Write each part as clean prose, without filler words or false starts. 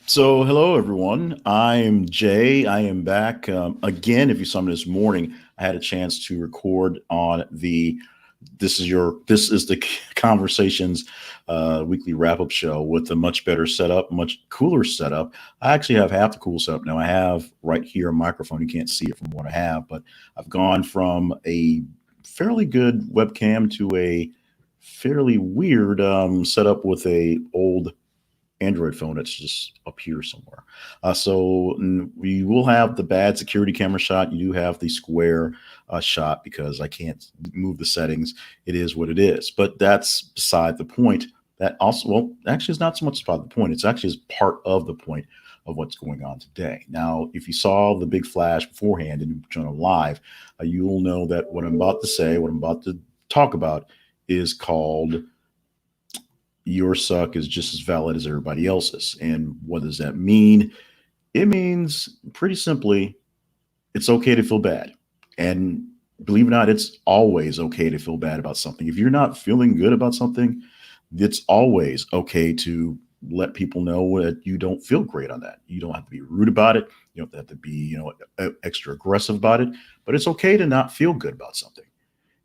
So, hello everyone. I'm Jay. I am back again. If you saw me this morning, I had a chance to record on the this is the conversations weekly wrap up show with a much better setup, much cooler setup. I actually have half the cool setup now. I have right here a microphone. You can't see it from what I have, but I've gone from a fairly good webcam to a fairly weird setup with a old Android phone that's just up here somewhere. We will have the bad security camera shot. You do have the square shot because I can't move the settings. It is what it is. But that's beside the point. That also, well, actually, it's not so much about the point. It's actually is part of the point of what's going on today. Now, if you saw the big flash beforehand and you joined on live, you will know that what I'm about to say, what I'm about to talk about, is called your suck is just as valid as everybody else's. And what does that mean? It means pretty simply, it's okay to feel bad. And believe it or not, it's always okay to feel bad about something. If you're not feeling good about something, it's always okay to let people know that you don't feel great on that. You don't have to be rude about it. You don't have to be, extra aggressive about it, but it's okay to not feel good about something.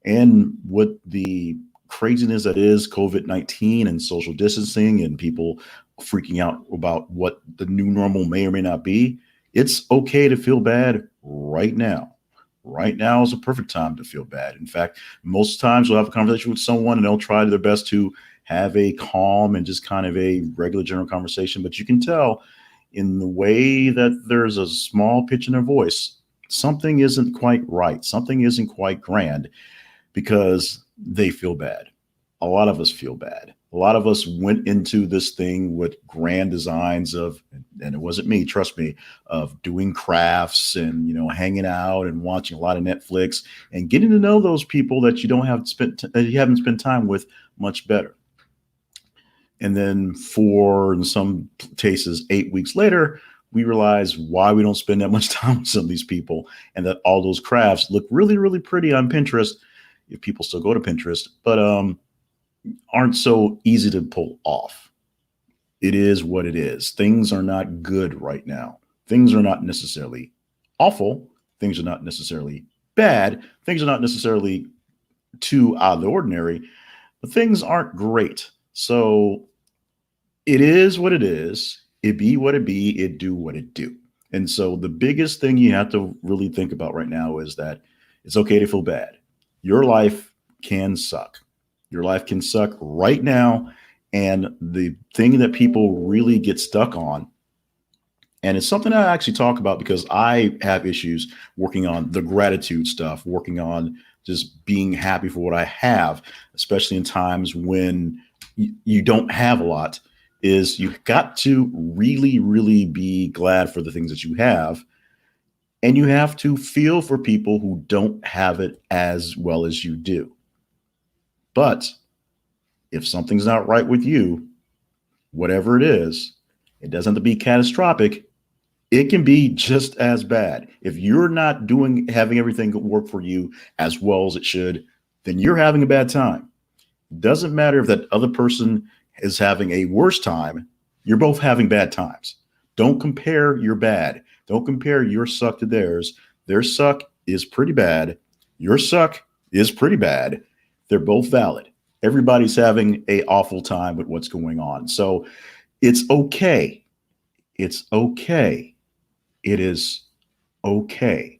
And with the craziness that is COVID-19 and social distancing and people freaking out about what the new normal may or may not be, it's okay to feel bad right now. Right now is a perfect time to feel bad. In fact, most times we'll have a conversation with someone and they'll try their best to have a calm and just kind of a regular general conversation. But you can tell in the way that there's a small pitch in their voice, something isn't quite right. Something isn't quite grand because they feel bad. A lot of us feel bad. A lot of us went into this thing with grand designs of, and it wasn't me, trust me, of doing crafts and hanging out and watching a lot of Netflix and getting to know those people that you don't have spent that you haven't spent time with much better. And then for in some cases 8 weeks later, we realize why we don't spend that much time with some of these people and that all those crafts look really, really pretty on Pinterest if people still go to Pinterest, but aren't so easy to pull off. It is what it is. Things are not good right now. Things are not necessarily awful. Things are not necessarily bad. Things are not necessarily too out of the ordinary, but things aren't great. So it is what it is. It be what it be. It do what it do. And so the biggest thing you have to really think about right now is that it's okay to feel bad. Your life can suck. Your life can suck right now. And the thing that people really get stuck on, and it's something I actually talk about because I have issues working on the gratitude stuff, working on just being happy for what I have, especially in times when you don't have a lot, is you've got to really, really be glad for the things that you have. And you have to feel for people who don't have it as well as you do. But if something's not right with you, whatever it doesn't have to be catastrophic. It can be just as bad. If you're not having everything work for you as well as it should, then you're having a bad time. It doesn't matter if that other person is having a worse time, you're both having bad times. Don't compare your bad. Don't compare your suck to theirs. Their suck is pretty bad. Your suck is pretty bad. They're both valid. Everybody's having a awful time with what's going on. So it's okay. It's okay. It is okay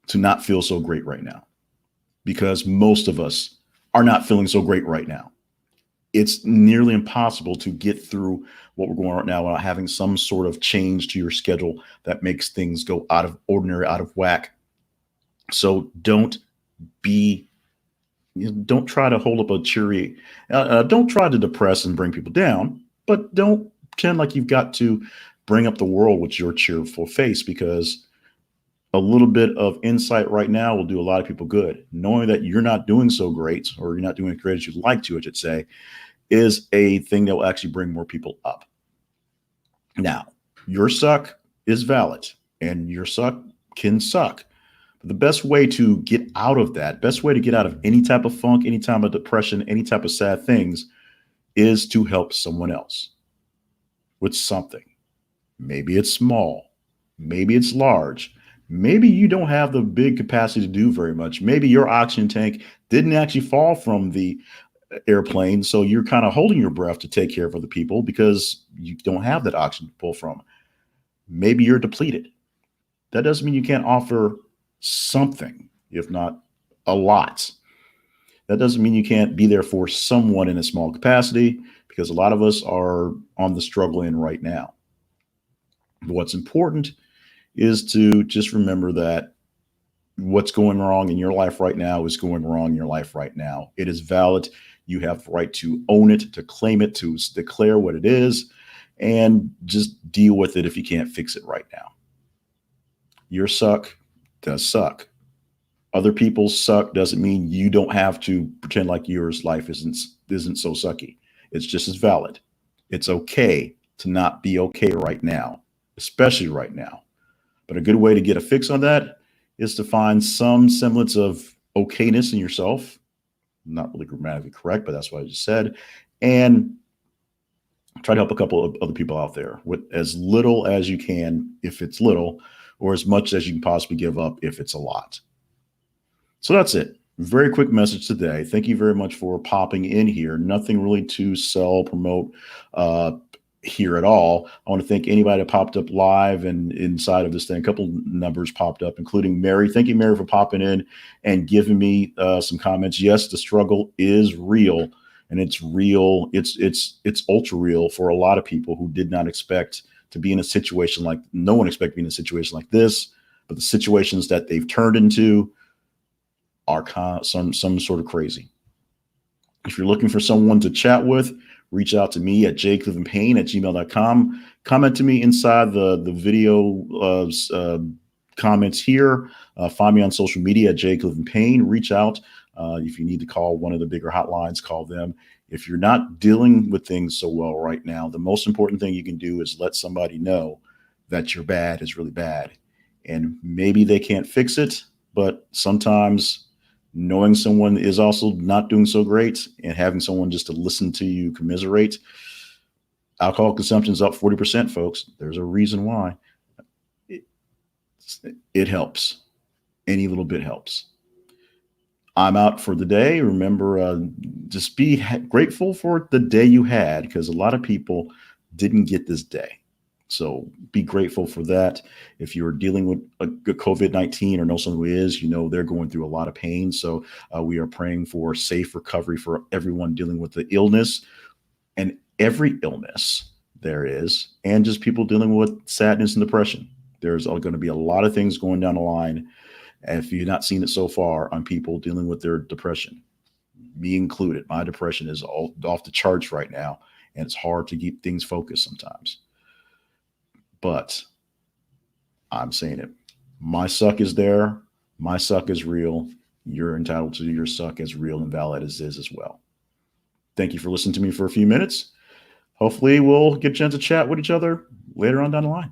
to not feel so great right now because most of us are not feeling so great right now. It's nearly impossible to get through what we're going right now without having some sort of change to your schedule that makes things go out of ordinary, out of whack. So be don't try to hold up a cheery, don't try to depress and bring people down, but don't pretend like you've got to bring up the world with your cheerful face because a little bit of insight right now will do a lot of people good. Knowing that you're not doing so great or you're not doing as great as you'd like to, I should say, is a thing that will actually bring more people up. Now, your suck is valid and your suck can suck. But the best way to get out of that, best way to get out of any type of funk, any type of depression, any type of sad things is to help someone else with something. Maybe it's small. Maybe it's large. Maybe you don't have the big capacity to do very much. Maybe your oxygen tank didn't actually fall from the airplane. So you're kind of holding your breath to take care of other people because you don't have that oxygen to pull from. Maybe you're depleted. That doesn't mean you can't offer something, if not a lot. That doesn't mean you can't be there for someone in a small capacity, because a lot of us are on the struggle end right now. But what's important is to just remember that what's going wrong in your life right now is going wrong in your life right now. It is valid. You have the right to own it, to claim it, to declare what it is, and just deal with it if you can't fix it right now. Your suck does suck. Other people's suck doesn't mean you don't have to pretend like yours life isn't so sucky. It's just as valid. It's okay to not be okay right now, especially right now. But a good way to get a fix on that is to find some semblance of okayness in yourself. Not really grammatically correct, but that's what I just said. And try to help a couple of other people out there with as little as you can, if it's little, or as much as you can possibly give up if it's a lot. So that's it. Very quick message today. Thank you very much for popping in here. Nothing really to sell, promote here at all. I want to thank anybody that popped up live and inside of this thing. A couple numbers popped up, including Mary. Thank you, Mary, for popping in and giving me some comments. Yes, the struggle is real, and it's real. It's ultra real for a lot of people who did not expect to be in a situation like, no one expected to be in a situation like this, but the situations that they've turned into are some sort of crazy. If you're looking for someone to chat with, reach out to me at jclevenpayne@gmail.com. Comment to me inside the video comments here. Find me on social media at jclevenpayne. Reach out. If you need to call one of the bigger hotlines, call them. If you're not dealing with things so well right now, the most important thing you can do is let somebody know that your bad is really bad. And maybe they can't fix it, but sometimes knowing someone is also not doing so great and having someone just to listen to you commiserate. Alcohol consumption is up 40%, folks. There's a reason why. It helps. Any little bit helps. I'm out for the day. Remember, just be grateful for the day you had, because a lot of people didn't get this day. So be grateful for that. If you're dealing with a COVID-19 or know someone who is, they're going through a lot of pain. So we are praying for safe recovery for everyone dealing with the illness, and every illness there is, and just people dealing with sadness and depression. There's going to be a lot of things going down the line. And if you've not seen it so far, on people dealing with their depression, me included. My depression is all off the charts right now, and it's hard to keep things focused sometimes. But I'm saying it. My suck is there. My suck is real. You're entitled to your suck as real and valid as is as well. Thank you for listening to me for a few minutes. Hopefully we'll get a chance to chat with each other later on down the line.